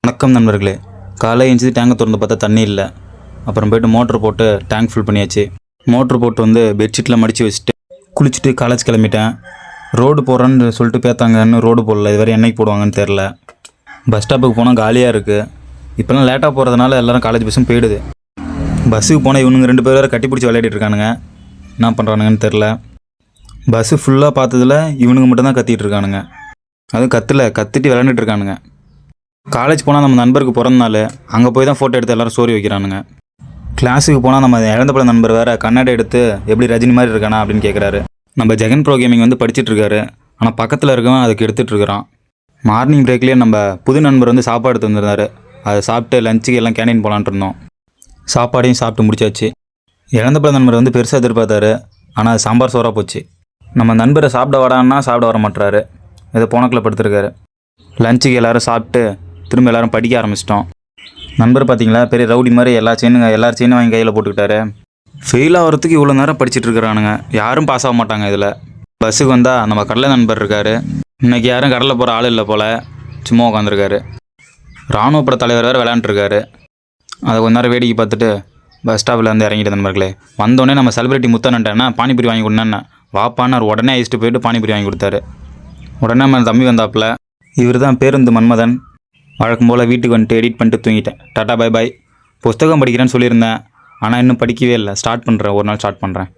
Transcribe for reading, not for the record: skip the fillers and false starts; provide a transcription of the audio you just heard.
வணக்கம் நண்பர்களே. காலை எழுந்துச்சு டேங்கை திறந்து பார்த்தா தண்ணி இல்லை. அப்புறம் போய்ட்டு மோட்ரு போட்டு டேங்க் ஃபில் பண்ணியாச்சு. மோட்ரு போட்டு வந்து பெட்ஷீட்டில் மடித்து வச்சுட்டு குளிச்சுட்டு காலேஜ் கிளம்பிட்டேன். ரோடு போடுறேன்னு சொல்லிட்டு பேத்தாங்கன்னு ரோடு போடல. இதுவரை என்னைக்கு போடுவாங்கன்னு தெரில. பஸ் ஸ்டாப்புக்கு போனால் காலியாக இருக்குது. இப்போலாம் லேட்டாக போகிறதுனால எல்லோரும் காலேஜ் பஸ்ஸும் போயிடுது. பஸ்ஸுக்கு போனால் இவனுங்க 2 பேர் வேறு கட்டி பிடிச்சி விளையாடிட்டு இருக்கானுங்க. என்ன பண்ணுறானுங்கன்னு தெரில. பஸ்ஸு ஃபுல்லாக பார்த்ததில் இவனுங்க மட்டும்தான் கத்திட்டு இருக்கானுங்க. அதுவும் கத்திட்டு விளையாண்டுட்டு இருக்கானுங்க. காலேஜ் போனால் நம்ம நண்பருக்கு பிறந்தனால அங்கே போய் தான் ஃபோட்டோ எடுத்து எல்லோரும் ஸ்டோரி வைக்கிறானுங்க. கிளாஸுக்கு போனால் நம்ம இழந்தப்பட நண்பர் வேறு கண்ணாடி எடுத்து எப்படி ரஜினி மாதிரி இருக்கானா அப்படின்னு கேட்குறாரு. நம்ம ஜெகன் ப்ரோ கேமிங் வந்து படிச்சுட்டு இருக்காரு. ஆனால் பக்கத்தில் இருக்கவன் அதுக்கு எடுத்துகிட்டு இருக்கிறான். மார்னிங் பிரேக்லேயே நம்ம புது நண்பர் வந்து சாப்பாடு எடுத்து வந்திருந்தாரு. அதை சாப்பிட்டு லஞ்சுக்கு எல்லாம் கேண்டீன் போகலான்ட்டு இருந்தோம். சாப்பாடையும் சாப்பிட்டு முடிச்சாச்சு. இழந்தப்பட நண்பர் வந்து பெருசாக எதிர்பார்த்தாரு. ஆனால் அது சாம்பார் சோறாக போச்சு. நம்ம நண்பரை சாப்பிட வரான்னா சாப்பிட வர மாட்டுறாரு. இதை போனக்கில் படுத்துருக்காரு. லஞ்சுக்கு எல்லோரும் சாப்பிட்டு திரும்ப எல்லோரும் படிக்க ஆரம்பிச்சிட்டோம். நண்பர் பார்த்தீங்களா, பெரிய ரவுடி மாதிரி எல்லா செயினும் வாங்கி கையில் போட்டுக்கிட்டாரு. ஃபெயில் ஆகிறதுக்கு இவ்வளோ நேரம் படிச்சுட்டு இருக்கிறானுங்க. யாரும் பாஸ் ஆக மாட்டாங்க இதில். பஸ்ஸுக்கு வந்தால் நம்ம கடலை நண்பர் இருக்கார். இன்றைக்கி யாரும் கடலில் போகிற ஆள் இல்லை போல், சும்மா உட்காந்துருக்காரு. இராணுவ பட தலைவர் வேறு விளையாண்டுருக்காரு. அதை கொஞ்ச நேரம் வேடிக்கை பார்த்துட்டு பஸ் ஸ்டாப்பில் வந்து இறங்கிட்டு நண்பர்களே. வந்தோடனே நம்ம செலிபிரிட்டி முத்தனன்ட்டேன்னா பானிபூரி வாங்கி கொடுனேன்னு வாப்பான்னு உடனே ஐஸ்ட்டு போயிட்டு பானிபூரி வாங்கி கொடுத்தாரு. உடனே நம்ம தம்பி வந்தாப்புல. இவர் தான் பேருந்து மன்மதன். வழக்கம் போல் வீட்டுக்கு வந்துட்டு எடிட் பண்ணிட்டு தூங்கிட்டேன். Tata bye bye. புஸ்தகம் படிக்கிறேன்னு சொல்லியிருந்தேன், ஆனால் இன்னும் படிக்கவே இல்லை. ஸ்டார்ட் பண்ணுறேன், ஒரு நாள் ஸ்டார்ட் பண்ணுறேன்.